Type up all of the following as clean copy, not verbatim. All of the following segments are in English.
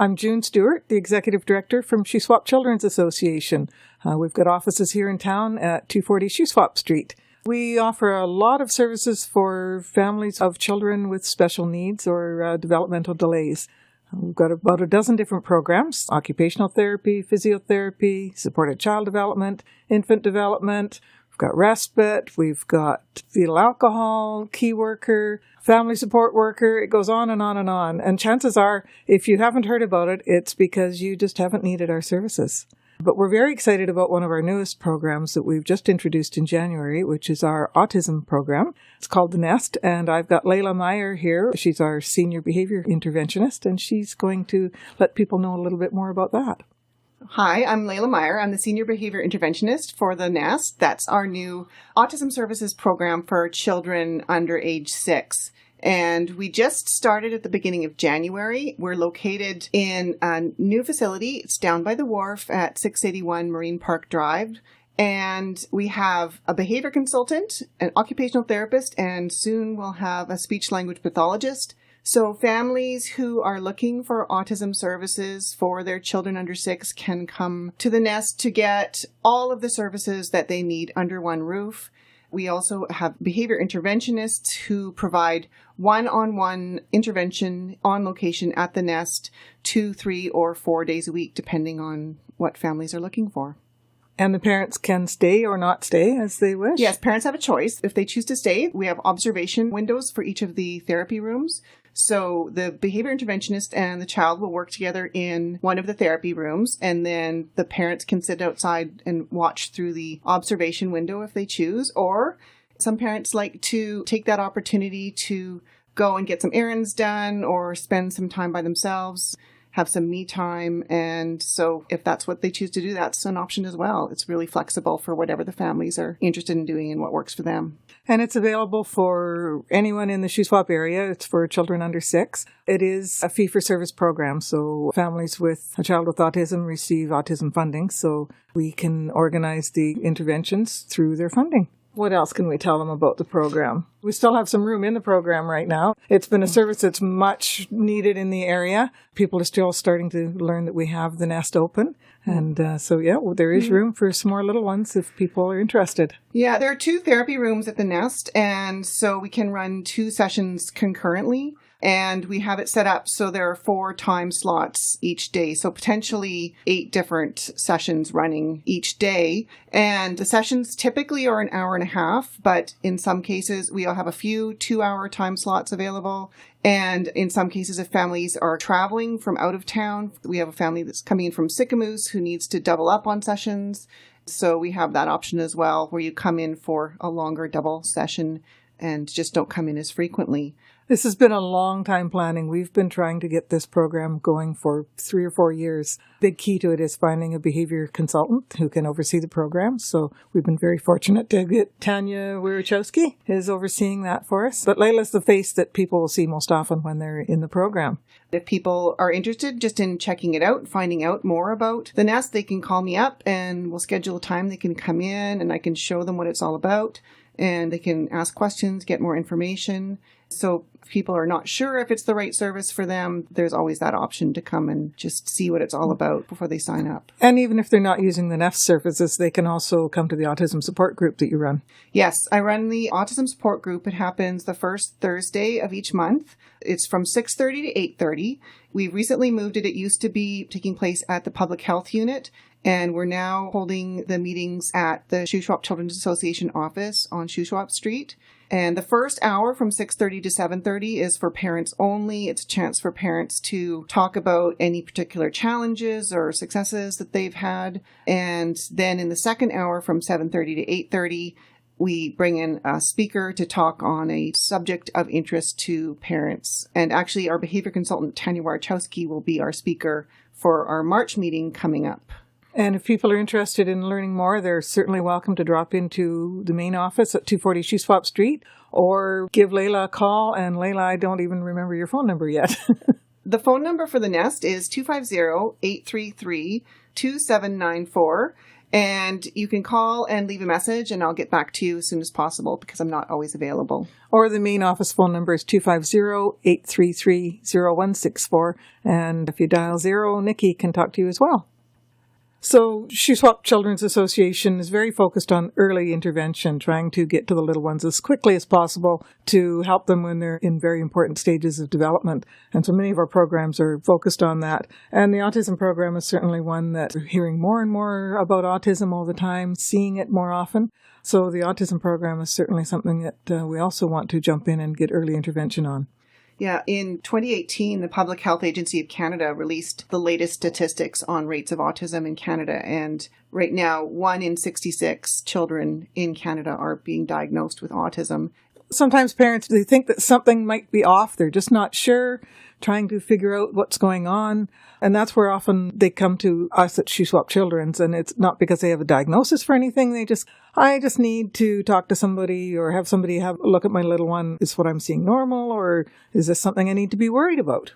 I'm June Stewart, the Executive Director from Shuswap Children's Association. We've got offices here in town at 240 Shuswap Street. We offer a lot of services for families of children with special needs or developmental delays. We've got about a dozen different programs: occupational therapy, physiotherapy, supported child development, infant development. We've got respite, we've got fetal alcohol, key worker, family support worker. It goes on and on and on. And chances are, if you haven't heard about it, it's because you just haven't needed our services. But we're very excited about one of our newest programs that we've just introduced in January, which is our Autism program. It's called The Nest, and I've got Layla Meyer here. She's our Senior Behavior Interventionist, and she's going to let people know a little bit more about that. Hi, I'm Layla Meyer. I'm the Senior Behavior Interventionist for The Nest. That's our new Autism Services program for children under age 6. And we just started at the beginning of January. We're located in a new facility. It's down by the wharf at 681 Marine Park Drive. And we have a behavior consultant, an occupational therapist, and soon we'll have a speech-language pathologist. So families who are looking for autism services for their children under 6 can come to the Nest to get all of the services that they need under one roof. We also have behavior interventionists who provide one-on-one intervention on location at the Nest 2, 3, or 4 days a week, depending on what families are looking for. And the parents can stay or not stay as they wish? Yes, parents have a choice. If they choose to stay, we have observation windows for each of the therapy rooms. So the behavior interventionist and the child will work together in one of the therapy rooms, and then the parents can sit outside and watch through the observation window if they choose. Or some parents like to take that opportunity to go and get some errands done or spend some time by themselves, have some me time. And so if that's what they choose to do, that's an option as well. It's really flexible for whatever the families are interested in doing and what works for them. And it's available for anyone in the Shuswap area. It's for children under 6. It is a fee-for-service program, so families with a child with autism receive autism funding, so we can organize the interventions through their funding. What else can we tell them about the program? We still have some room in the program right now. It's been a service that's much needed in the area. People are still starting to learn that we have the Nest open. And there is room for some more little ones if people are interested. Yeah, there are 2 therapy rooms at the Nest, and so we can run 2 sessions concurrently. And we have it set up so there are 4 time slots each day. So potentially 8 different sessions running each day. And the sessions typically are an hour and a half, but in some cases we'll have a few 2-hour time slots available. And in some cases, if families are traveling from out of town, we have a family that's coming in from Sicamous who needs to double up on sessions. So we have that option as well, where you come in for a longer double session and just don't come in as frequently. This has been a long time planning. We've been trying to get this program going for 3 or 4 years. Big key to it is finding a behavior consultant who can oversee the program. So we've been very fortunate to get Tanya Wierachowski is overseeing that for us. But Layla's the face that people will see most often when they're in the program. If people are interested just in checking it out, finding out more about the Nest, they can call me up and we'll schedule a time they can come in and I can show them what it's all about. And they can ask questions, get more information. So if people are not sure if it's the right service for them, there's always that option to come and just see what it's all about before they sign up. And even if they're not using the Nest services, they can also come to the autism support group that you run. Yes, I run the autism support group. It happens the first Thursday of each month. It's from 6:30 to 8:30. We recently moved it. It used to be taking place at the public health unit. And we're now holding the meetings at the Shuswap Children's Association office on Shuswap Street. And the first hour from 6:30 to 7:30 is for parents only. It's a chance for parents to talk about any particular challenges or successes that they've had. And then in the second hour from 7:30 to 8:30, we bring in a speaker to talk on a subject of interest to parents. And actually, our behavior consultant, Tanya Wierachowski, will be our speaker for our March meeting coming up. And if people are interested in learning more, they're certainly welcome to drop into the main office at 240 Shuswap Street or give Layla a call. And Layla, I don't even remember your phone number yet. The phone number for the Nest is 250-833-2794. And you can call and leave a message, and I'll get back to you as soon as possible because I'm not always available. Or the main office phone number is 250-833-0164. And if you dial 0, Nikki can talk to you as well. So Shuswap Children's Association is very focused on early intervention, trying to get to the little ones as quickly as possible to help them when they're in very important stages of development. And so many of our programs are focused on that. And the autism program is certainly one that we're hearing more and more about autism all the time, seeing it more often. So the autism program is certainly something that we also want to jump in and get early intervention on. Yeah, in 2018, the Public Health Agency of Canada released the latest statistics on rates of autism in Canada. And right now, 1 in 66 children in Canada are being diagnosed with autism. Sometimes parents, they think that something might be off. They're just not sure, trying to figure out what's going on. And that's where often they come to us at Shuswap Children's. And it's not because they have a diagnosis for anything. I just need to talk to somebody or have somebody have a look at my little one. Is what I'm seeing normal, or is this something I need to be worried about?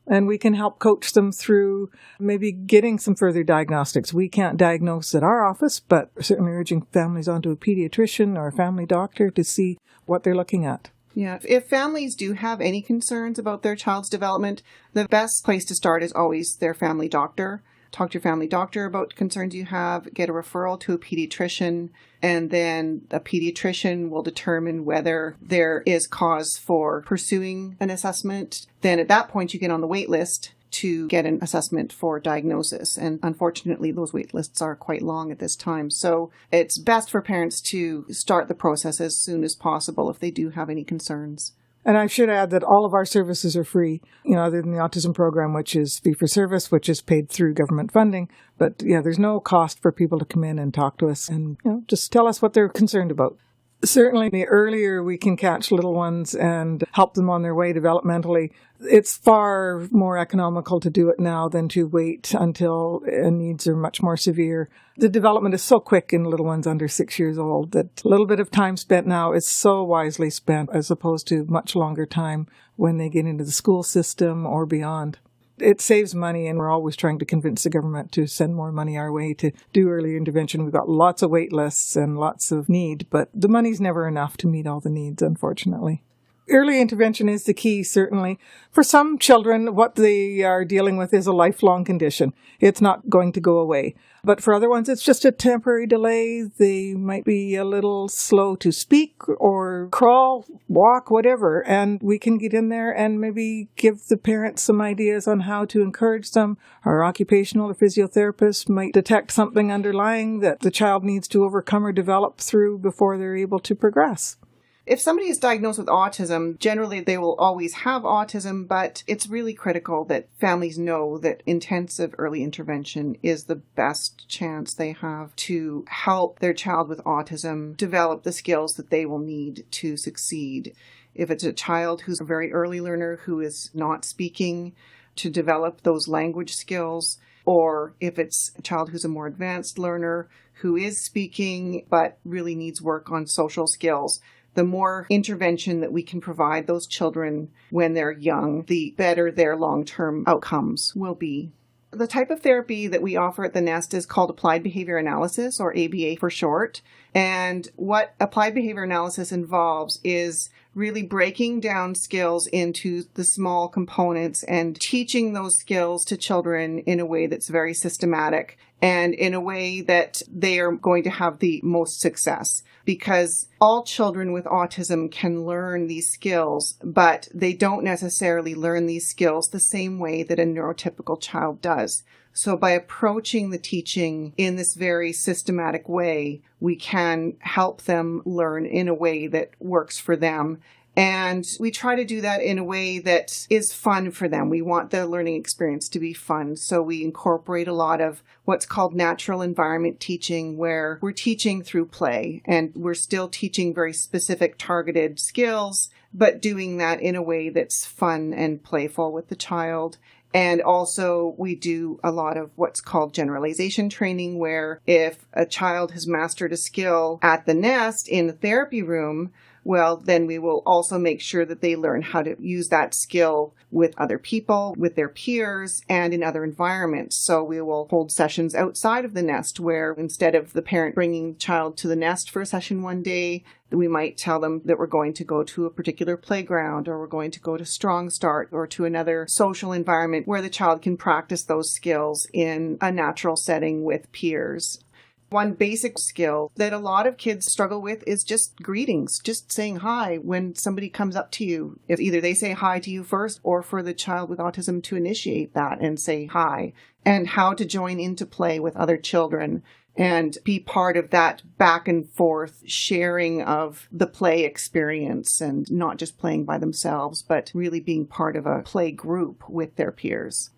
And we can help coach them through maybe getting some further diagnostics. We can't diagnose at our office, but certainly urging families onto a pediatrician or a family doctor to see what they're looking at. Yeah, if families do have any concerns about their child's development, the best place to start is always their family doctor. Talk to your family doctor about concerns you have, get a referral to a pediatrician, and then a pediatrician will determine whether there is cause for pursuing an assessment. Then at that point, you get on the wait list to get an assessment for diagnosis. And unfortunately, those wait lists are quite long at this time. So it's best for parents to start the process as soon as possible if they do have any concerns. And I should add that all of our services are free, other than the autism program, which is fee for service, which is paid through government funding. But there's no cost for people to come in and talk to us and, just tell us what they're concerned about. Certainly, the earlier we can catch little ones and help them on their way developmentally, it's far more economical to do it now than to wait until needs are much more severe. The development is so quick in little ones under 6 years old that a little bit of time spent now is so wisely spent as opposed to much longer time when they get into the school system or beyond. It saves money, and we're always trying to convince the government to send more money our way to do early intervention. We've got lots of wait lists and lots of need, but the money's never enough to meet all the needs, unfortunately. Early intervention is the key, certainly. For some children, what they are dealing with is a lifelong condition. It's not going to go away. But for other ones, it's just a temporary delay. They might be a little slow to speak or crawl, walk, whatever. And we can get in there and maybe give the parents some ideas on how to encourage them. Our occupational or physiotherapist might detect something underlying that the child needs to overcome or develop through before they're able to progress. If somebody is diagnosed with autism, generally they will always have autism, but it's really critical that families know that intensive early intervention is the best chance they have to help their child with autism develop the skills that they will need to succeed. If it's a child who's a very early learner who is not speaking, to develop those language skills, or if it's a child who's a more advanced learner who is speaking but really needs work on social skills. The more intervention that we can provide those children when they're young, the better their long-term outcomes will be. The type of therapy that we offer at the Nest is called Applied Behavior Analysis, or ABA for short. And what Applied Behavior Analysis involves is really breaking down skills into the small components and teaching those skills to children in a way that's very systematic and in a way that they are going to have the most success. Because all children with autism can learn these skills, but they don't necessarily learn these skills the same way that a neurotypical child does. So by approaching the teaching in this very systematic way, we can help them learn in a way that works for them. And we try to do that in a way that is fun for them. We want the learning experience to be fun. So we incorporate a lot of what's called natural environment teaching, where we're teaching through play and we're still teaching very specific targeted skills, but doing that in a way that's fun and playful with the child. And also we do a lot of what's called generalization training, where if a child has mastered a skill at the Nest in the therapy room, well, then we will also make sure that they learn how to use that skill with other people, with their peers, and in other environments. So we will hold sessions outside of the nest where instead of the parent bringing the child to the nest for a session one day, we might tell them that we're going to go to a particular playground, or we're going to go to Strong Start, or to another social environment where the child can practice those skills in a natural setting with peers. One basic skill that a lot of kids struggle with is just greetings, just saying hi when somebody comes up to you. If either they say hi to you first, or for the child with autism to initiate that and say hi, and how to join into play with other children and be part of that back and forth sharing of the play experience, and not just playing by themselves, but really being part of a play group with their peers.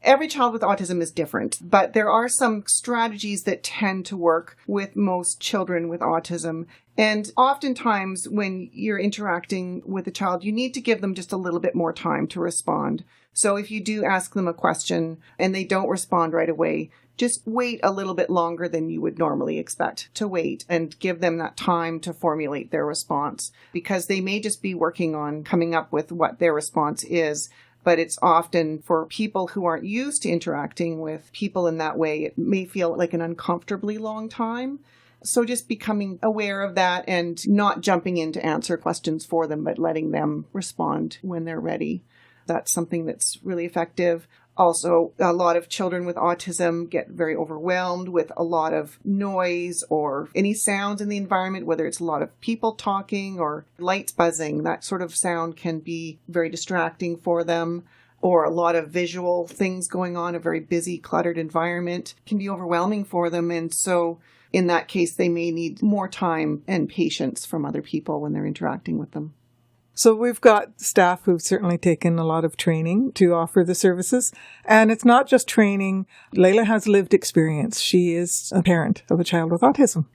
Every child with autism is different, but there are some strategies that tend to work with most children with autism. And oftentimes when you're interacting with a child, you need to give them just a little bit more time to respond. So if you do ask them a question and they don't respond right away, just wait a little bit longer than you would normally expect to wait, and give them that time to formulate their response, because they may just be working on coming up with what their response is. But it's often for people who aren't used to interacting with people in that way, it may feel like an uncomfortably long time. So just becoming aware of that and not jumping in to answer questions for them, but letting them respond when they're ready. That's something that's really effective. Also, a lot of children with autism get very overwhelmed with a lot of noise or any sounds in the environment, whether it's a lot of people talking or lights buzzing. That sort of sound can be very distracting for them, or a lot of visual things going on. A very busy, cluttered environment can be overwhelming for them. And so in that case, they may need more time and patience from other people when they're interacting with them. So we've got staff who've certainly taken a lot of training to offer the services. And it's not just training. Layla has lived experience. She is a parent of a child with autism.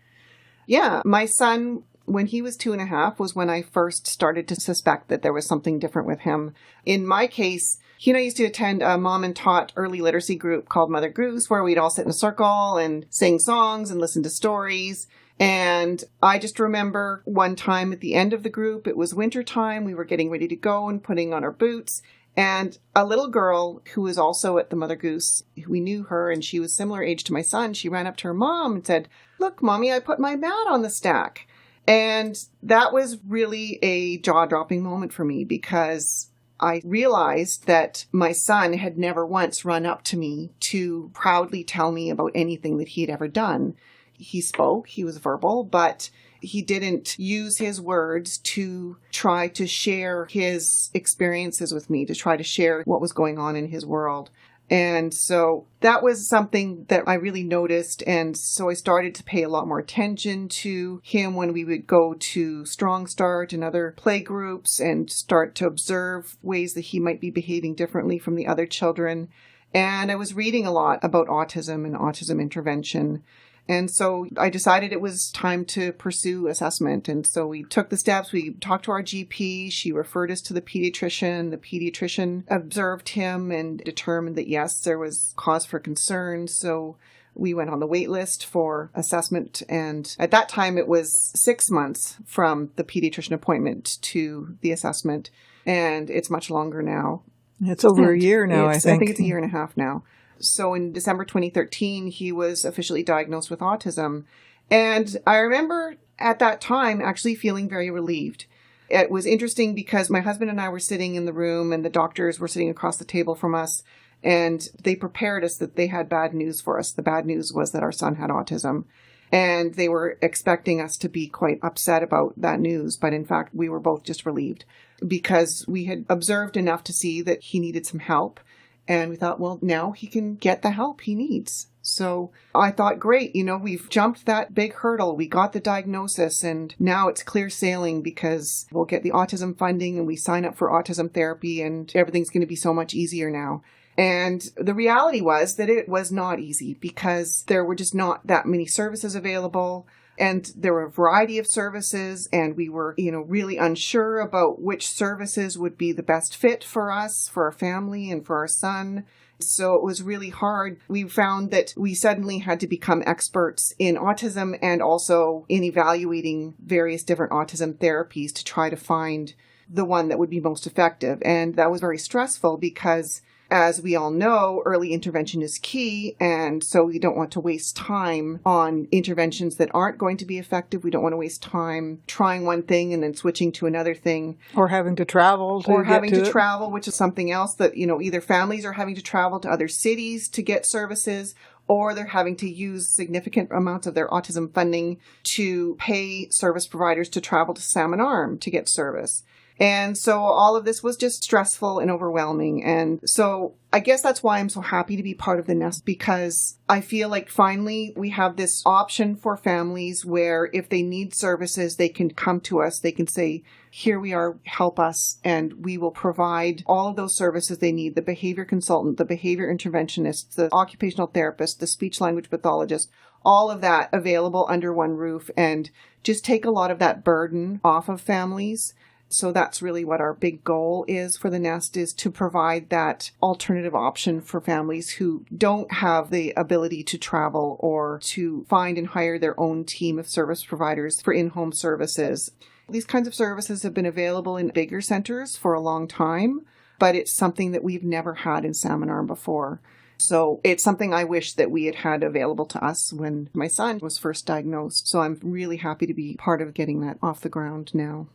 Yeah, my son, when he was 2.5, was when I first started to suspect that there was something different with him. In my case, he and I used to attend a mom and tot early literacy group called Mother Goose, where we'd all sit in a circle and sing songs and listen to stories. And I just remember one time at the end of the group, it was winter time. We were getting ready to go and putting on our boots. And a little girl who was also at the Mother Goose, we knew her and she was similar age to my son. She ran up to her mom and said, "Look, Mommy, I put my mat on the stack." And that was really a jaw-dropping moment for me, because I realized that my son had never once run up to me to proudly tell me about anything that he'd ever done. He spoke, he was verbal, but he didn't use his words to try to share his experiences with me, to try to share what was going on in his world. And so that was something that I really noticed. And so I started to pay a lot more attention to him when we would go to Strong Start and other play groups, and start to observe ways that he might be behaving differently from the other children. And I was reading a lot about autism and autism intervention. And so I decided it was time to pursue assessment. And so we took the steps. We talked to our GP. She referred us to the pediatrician. The pediatrician observed him and determined that, yes, there was cause for concern. So we went on the wait list for assessment. And at that time, it was 6 months from the pediatrician appointment to the assessment. And it's much longer now. It's over a year now, I think. I think it's a year and a half now. So in December 2013, he was officially diagnosed with autism. And I remember at that time actually feeling very relieved. It was interesting because my husband and I were sitting in the room and the doctors were sitting across the table from us, and they prepared us that they had bad news for us. The bad news was that our son had autism. And they were expecting us to be quite upset about that news. But in fact, we were both just relieved because we had observed enough to see that he needed some help. And we thought, well, now he can get the help he needs. So I thought, great, we've jumped that big hurdle. We got the diagnosis, and now it's clear sailing because we'll get the autism funding and we sign up for autism therapy, and everything's going to be so much easier now. And the reality was that it was not easy because there were just not that many services available. And there were a variety of services, and we were, really unsure about which services would be the best fit for us, for our family, and for our son. So it was really hard. We found that we suddenly had to become experts in autism and also in evaluating various different autism therapies to try to find the one that would be most effective. And that was very stressful because, as we all know, early intervention is key. And so we don't want to waste time on interventions that aren't going to be effective. We don't want to waste time trying one thing and then switching to another thing. Or having to travel travel, which is something else that, either families are having to travel to other cities to get services, or they're having to use significant amounts of their autism funding to pay service providers to travel to Salmon Arm to get service. And so all of this was just stressful and overwhelming. And so I guess that's why I'm so happy to be part of the Nest, because I feel like finally we have this option for families where if they need services, they can come to us. They can say, here we are, help us, and we will provide all of those services they need. The behavior consultant, the behavior interventionist, the occupational therapist, the speech language pathologist, all of that available under one roof, and just take a lot of that burden off of families. So that's really what our big goal is for the Nest, is to provide that alternative option for families who don't have the ability to travel or to find and hire their own team of service providers for in-home services. These kinds of services have been available in bigger centers for a long time, but it's something that we've never had in Salmon Arm before. So it's something I wish that we had had available to us when my son was first diagnosed. So I'm really happy to be part of getting that off the ground now.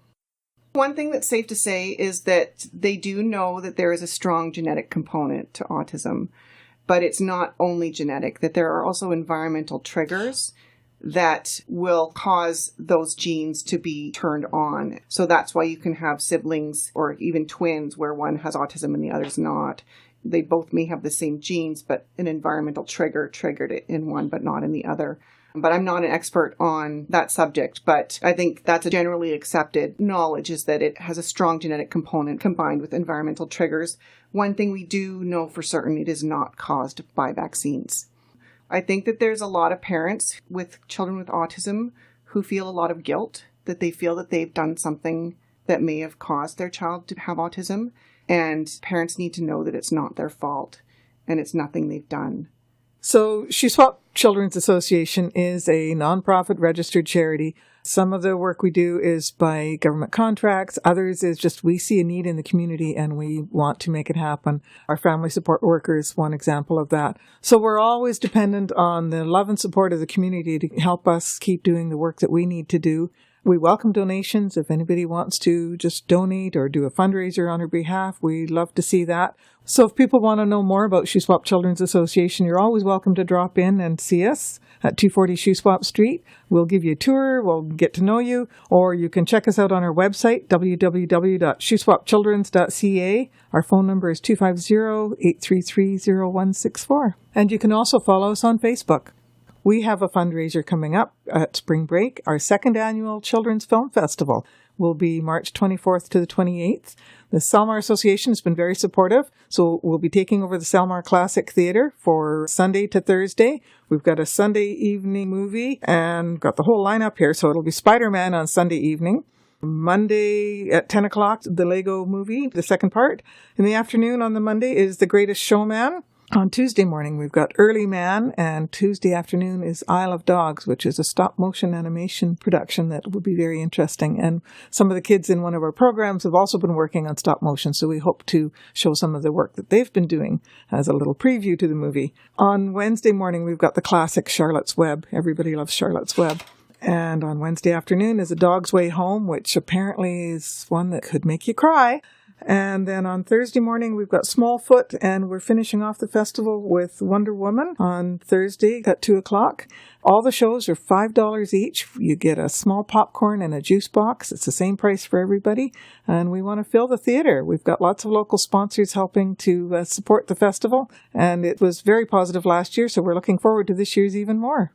One thing that's safe to say is that they do know that there is a strong genetic component to autism, but it's not only genetic, that there are also environmental triggers that will cause those genes to be turned on. So that's why you can have siblings or even twins where one has autism and the other's not. They both may have the same genes, but an environmental trigger triggered it in one but not in the other. But I'm not an expert on that subject, but I think that's a generally accepted knowledge, is that it has a strong genetic component combined with environmental triggers. One thing we do know for certain, it is not caused by vaccines. I think that there's a lot of parents with children with autism who feel a lot of guilt, that they feel that they've done something that may have caused their child to have autism. And parents need to know that it's not their fault and it's nothing they've done. So Shuswap Children's Association is a nonprofit registered charity. Some of the work we do is by government contracts. Others is just we see a need in the community and we want to make it happen. Our family support worker is one example of that. So we're always dependent on the love and support of the community to help us keep doing the work that we need to do. We welcome donations. If anybody wants to just donate or do a fundraiser on our behalf, we love to see that. So if people want to know more about Shuswap Children's Association, you're always welcome to drop in and see us at 240 Shuswap Street. We'll give you a tour, we'll get to know you, or you can check us out on our website, www.shuswapchildrens.ca. Our phone number is 250-833-0164. And you can also follow us on Facebook. We have a fundraiser coming up at spring break. Our second annual Children's Film Festival will be March 24th to the 28th. The Salmar Association has been very supportive, so we'll be taking over the Salmar Classic Theatre for Sunday to Thursday. We've got a Sunday evening movie and got the whole lineup here, so it'll be Spider-Man on Sunday evening. Monday at 10 o'clock, the Lego movie, the second part. In the afternoon on the Monday is The Greatest Showman. On Tuesday morning, we've got Early Man, and Tuesday afternoon is Isle of Dogs, which is a stop-motion animation production that will be very interesting. And some of the kids in one of our programs have also been working on stop-motion, so we hope to show some of the work that they've been doing as a little preview to the movie. On Wednesday morning, we've got the classic Charlotte's Web. Everybody loves Charlotte's Web. And on Wednesday afternoon is A Dog's Way Home, which apparently is one that could make you cry. And then on Thursday morning, we've got Smallfoot, and we're finishing off the festival with Wonder Woman on Thursday at 2 o'clock. All the shows are $5 each. You get a small popcorn and a juice box. It's the same price for everybody. And we want to fill the theater. We've got lots of local sponsors helping to support the festival. And it was very positive last year, so we're looking forward to this year's even more.